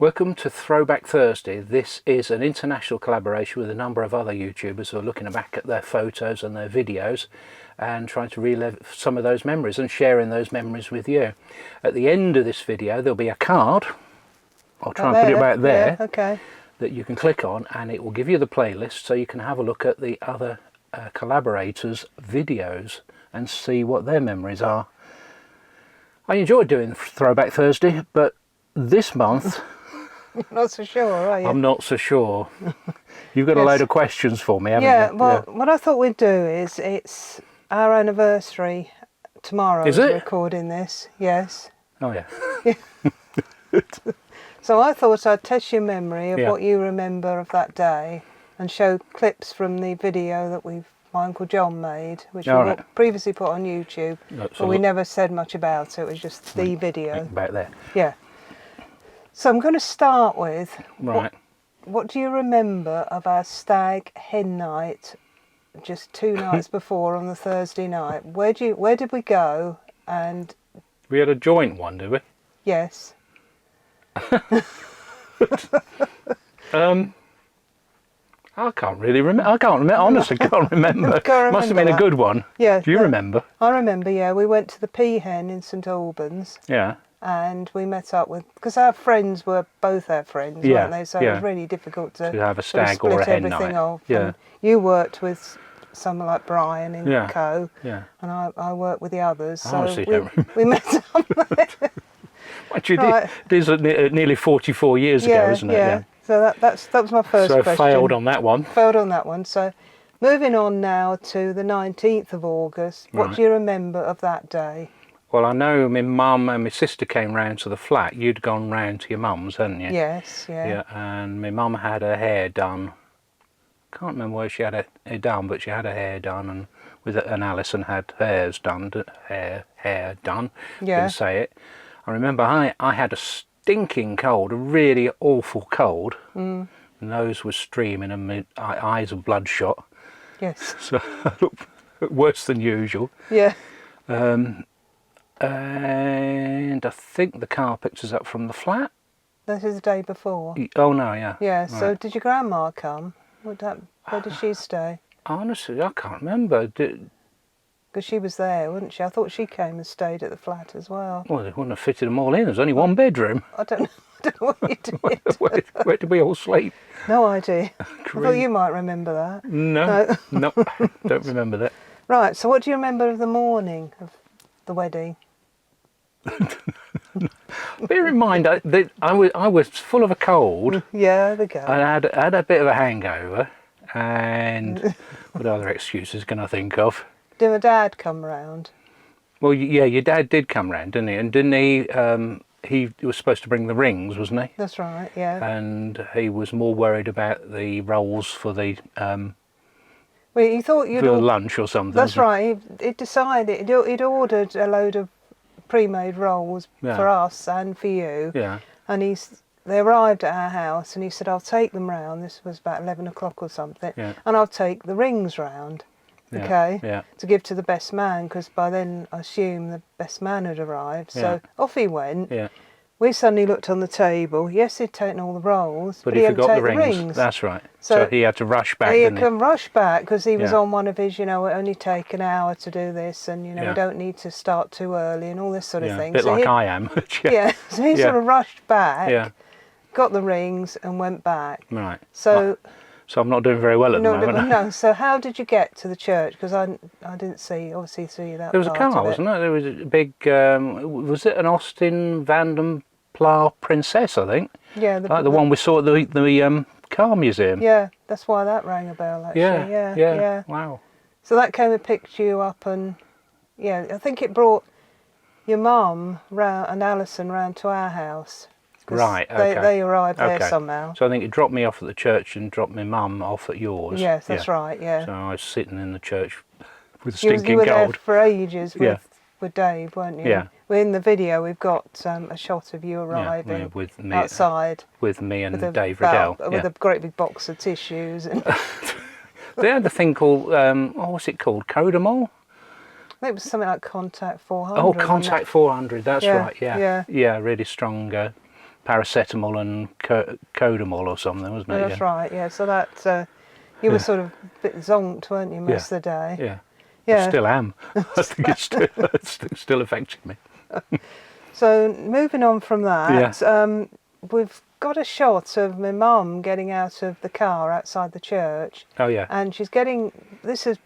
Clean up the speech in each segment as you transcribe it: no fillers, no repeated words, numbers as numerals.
Welcome to Throwback Thursday. This is an international collaboration with a number of other YouTubers who are looking back at their photos and their videos and trying to relive some of those memories and sharing those memories with you. At the end of this video there'll be a card, I'll try and put it about there, yeah, okay, that you can click on, and it will give you the playlist so you can have a look at the other collaborators' videos and see what their memories are. I enjoyed doing Throwback Thursday, but this month You're not so sure, are you? I'm not so sure. You've got a load of questions for me, haven't yeah, you? well, what I thought we'd do is, it's our anniversary tomorrow. Is it? Recording this, yes. Oh yeah. So I thought I'd test your memory of Yeah. what you remember of that day and show clips from the video that my Uncle John made, which we previously put on YouTube, but we never said much about it. It was just the video. About there. Yeah. So I'm going to start with, Right. what do you remember of our stag hen night just 2 nights before on the Thursday night? Where did we go? And We had a joint one, did we? yes. I can't really remember. I can't remember. Honestly, can't remember. Must have been a good one. Yeah. Do you remember? I remember, yeah. We went to the Peahen in St Albans. Yeah. And we met up with, because our friends were both our friends, weren't they? So it was really difficult to have a stag or a hen night. Off. Yeah. And you worked with someone like Brian in Co. Yeah. And I worked with the others. So honestly don't remember. We met up there. Actually, it is nearly 44 years ago, isn't it? Yeah. So that was my first question. So failed on that one. Failed on that one. So moving on now to the 19th of August. What do you remember of that day? Well, I know my mum and my sister came round to the flat. You'd gone round to your mum's, hadn't you? Yes, yeah. Yeah, and my mum had her hair done. Can't remember where she had it done, but she had her hair done, and Alison had hers done, hair done. Yeah. Didn't say it. I remember I had a stinking cold, a really awful cold. Mm. Nose was streaming and my eyes were bloodshot. Yes. So I looked worse than usual. Yeah. And I think the car picked us up from the flat. This is the day before. Oh no, yeah. Yeah. So did your grandma come? Where did she stay? Honestly, I can't remember. Because she was there, wasn't she? I thought she came and stayed at the flat as well. Well, they wouldn't have fitted them all in. There's only one bedroom. I don't know what you did. where did we all sleep? No idea. I thought you might remember that. No, don't remember that. Right. So what do you remember of the morning of the wedding? Bear in mind, I was full of a cold. Yeah, the go. I had a bit of a hangover, and what other excuses can I think of? Did my dad come round? Well, yeah, your dad did come round, didn't he? And didn't he was supposed to bring the rings, wasn't he? That's right, yeah. And he was more worried about the rolls for the well, he thought you'd for lunch or something. That's right. He decided he'd ordered a load of pre-made rolls for us and for you. Yeah. And they arrived at our house, and he said, "I'll take them round." This was about 11 o'clock or something. Yeah. And I'll take the rings round. Yeah. Okay. Yeah. To give to the best man, because by then I assume the best man had arrived. So off he went. Yeah. We suddenly looked on the table. Yes, he'd taken all the rolls, but he he hadn't forgot the taken rings. That's right. So he had to rush back. He didn't can rush back because he was on one of his, it only take an hour to do this, and we don't need to start too early and all this sort of thing. A bit like I am. So he sort of rushed back, got the rings, and went back. Right. So I'm not doing very well at the moment. No. So how did you get to the church? Because I didn't see that. There was a car, wasn't there? There was a big. Was it an Austin Van Pla Princess? I think. Yeah. Like the one we saw at the car museum. Yeah, that's why that rang a bell. Actually. Yeah. Wow. So that came and picked you up, and I think it brought your mum and Alison round to our house. Right, okay. They arrived there somehow. So I think it dropped me off at the church and dropped my mum off at yours. Yes, that's right, yeah. So I was sitting in the church with a stinking cold. You were there for ages with Dave, weren't you? Yeah. In the video we've got a shot of you arriving with me, outside. With me and Dave Riddell. With a great big box of tissues. And they had a thing called, what's it called, Codamol? I think it was something like Contact 400. Oh, Contact 400, that's right, yeah. Yeah, really strong paracetamol and Codamol or something, wasn't it? That's right, yeah. So that, you were sort of a bit zonked, weren't you, most of the day? Yeah. Yeah. I still am. I think it's still affecting me. So moving on from that, we've got a shot of my mum getting out of the car outside the church. Oh, yeah. And she's getting, this has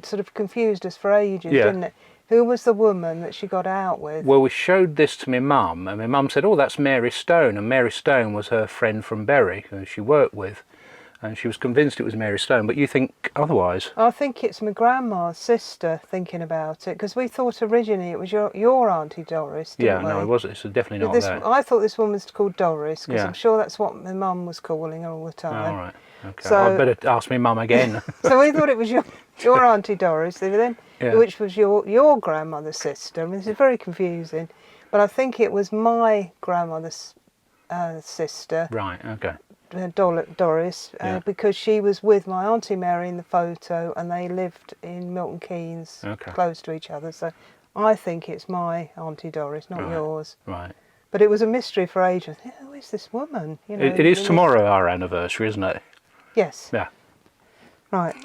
sort of confused us for ages, didn't it? Who was the woman that she got out with? Well, we showed this to my mum, and my mum said, oh, that's Mary Stone. And Mary Stone was her friend from Bury, who she worked with. And she was convinced it was Mary Stone, but you think otherwise? I think it's my grandma's sister, thinking about it, because we thought originally it was your Auntie Doris, didn't we? No, it wasn't. It's definitely not that. I thought this woman was called Doris, because I'm sure that's what my mum was calling her all the time. Oh, all right. Okay. So, I'd better ask my mum again. So we thought it was your Auntie Doris, then, which was your grandmother's sister. I mean, this is very confusing. But I think it was my grandmother's sister. Right, okay. Doris, because she was with my Auntie Mary in the photo, and they lived in Milton Keynes, close to each other. So I think it's my Auntie Doris, not yours. Right. But it was a mystery for ages. Who is this woman? You know, it is tomorrow our anniversary, isn't it? Yes. Yeah. Right.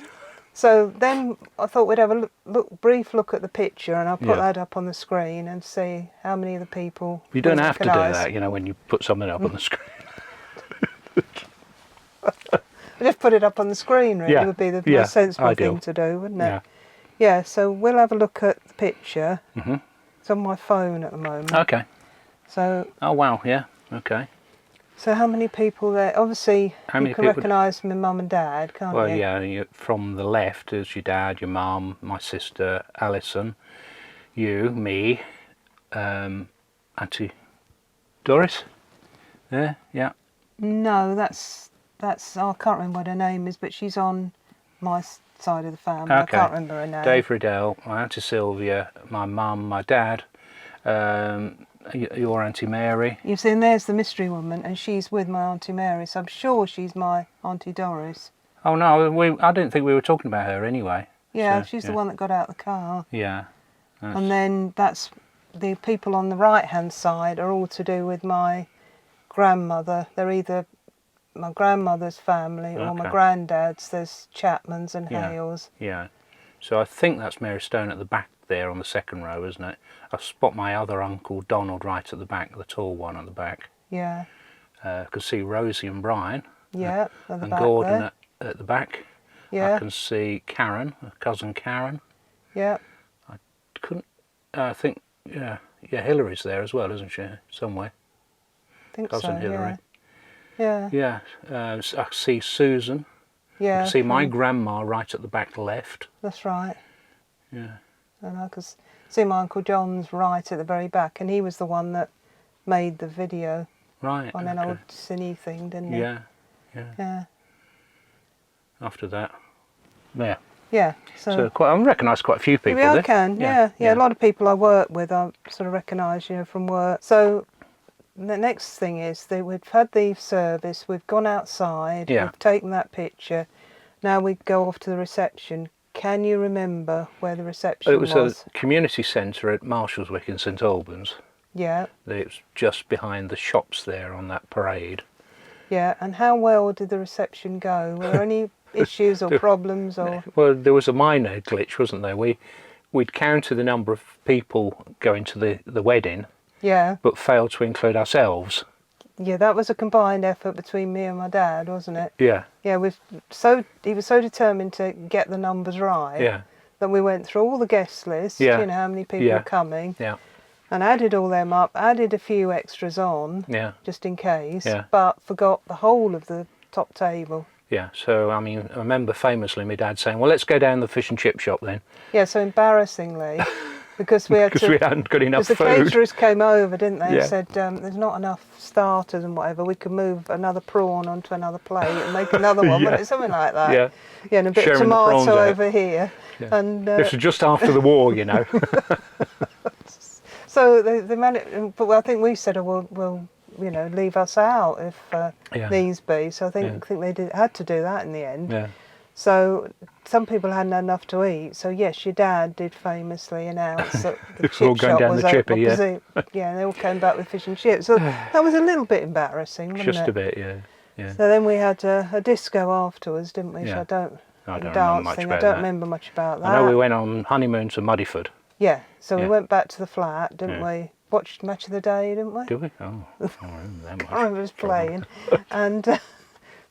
So then I thought we'd have a brief look at the picture, and I'll put that up on the screen and see how many of the people. You don't have to do that, you know, when you put something up on the screen. Just put it up on the screen, really, would be the most sensible thing to do, wouldn't it? Yeah, so we'll have a look at the picture. Mm-hmm. It's on my phone at the moment. Okay. So. Oh, wow, yeah, okay. So how many people there? Obviously, you can recognise my mum and dad, can't you? Well, yeah, from the left is your dad, your mum, my sister, Alison, you, me, Auntie Doris. There, yeah. No, that's I can't remember what her name is, but she's on my side of the family. Okay. I can't remember her name. Dave Riddell, my Auntie Sylvia, my mum, my dad, your Auntie Mary. You've seen there's the mystery woman, and she's with my Auntie Mary, so I'm sure she's my Auntie Doris. Oh no, I didn't think we were talking about her anyway. Yeah, so, she's the one that got out of the car. Yeah. And then that's the people on the right hand side are all to do with my grandmother. They're either my grandmother's family or my granddad's. There's Chapmans and Hales. Yeah. So I think that's Mary Stone at the back there on the second row, isn't it? I spot my other uncle Donald right at the back, the tall one at the back. Yeah. I can see Rosie and Brian. Yeah, at the and back Gordon at the back. Yeah. I can see Karen, cousin Karen. Yeah. I think, Hillary's there as well, isn't she? Somewhere. I think cousin so, Hillary. Yeah. Yeah. I see Susan. Yeah. I can see my grandma right at the back left. That's right. Yeah. And I could see my Uncle John's right at the very back, and he was the one that made the video. Right. On an old cine thing, didn't he? Yeah. After that. Yeah. Yeah. So I recognise quite a few people there. I can, yeah. A lot of people I work with I sort of recognise, from work. So the next thing is that we've had the service, we've gone outside, we've taken that picture. Now we go off to the reception. Can you remember where the reception was? It was a community centre at Marshallswick in St Albans. Yeah. It was just behind the shops there on that parade. Yeah, and how well did the reception go? Were there any issues or problems? Or Well, there was a minor glitch, wasn't there? We'd counted the number of people going to the wedding, but failed to include ourselves. Yeah, that was a combined effort between me and my dad, wasn't it? Yeah. Yeah, he was so determined to get the numbers right that we went through all the guest lists, how many people were coming, and added all them up, added a few extras on, just in case, but forgot the whole of the top table. Yeah, so I remember famously my dad saying, well, let's go down the fish and chip shop then. Yeah, so embarrassingly, because we hadn't got enough food. Because the caterers came over, didn't they, and said there's not enough starters and whatever, we could move another prawn onto another plate and make another one, wasn't it? Something like that. Yeah. Yeah, and a bit of tomato over here. Yeah. And this was just after the war, So they managed, but I think we said, we'll leave us out if needs be. So I think they had to do that in the end. Yeah. So some people hadn't had enough to eat. So yes, your dad did famously announce that the chip all going shop down was the chippy, yeah. opposite. Yeah, and they all came back with fish and chips. So that was a little bit embarrassing, wasn't Just it? a bit, yeah. Yeah. So then we had a disco afterwards, didn't we? Yeah. I don't remember dance much thing. about I don't that. remember much about that. I know we went on honeymoon to Muddyford. Yeah, so we Yeah. went back to the flat, didn't Yeah. we? Watched Match of the Day, didn't we? Did we? Oh, I don't remember that much. I remember us playing. And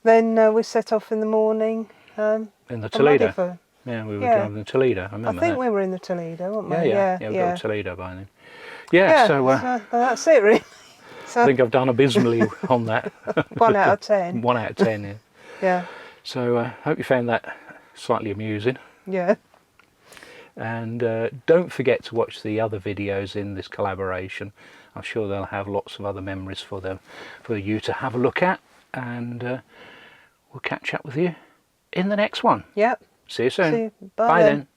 then we set off in the morning. In the for Toledo. Muddyford. Yeah, we were Yeah. driving to Toledo. I I remember think that. we were in the Toledo, weren't we? Yeah, we got to Toledo by then. Yeah, so that's it really. So I think I've done abysmally on that. 1 out of 10. 1 out of 10, yeah. Yeah, So I hope you found that slightly amusing. yeah. And don't forget to watch the other videos in this collaboration. I'm sure they'll have lots of other memories for you to have a look at. And we'll catch up with you in the next one. Yep. See you soon. See you. Bye Bye then.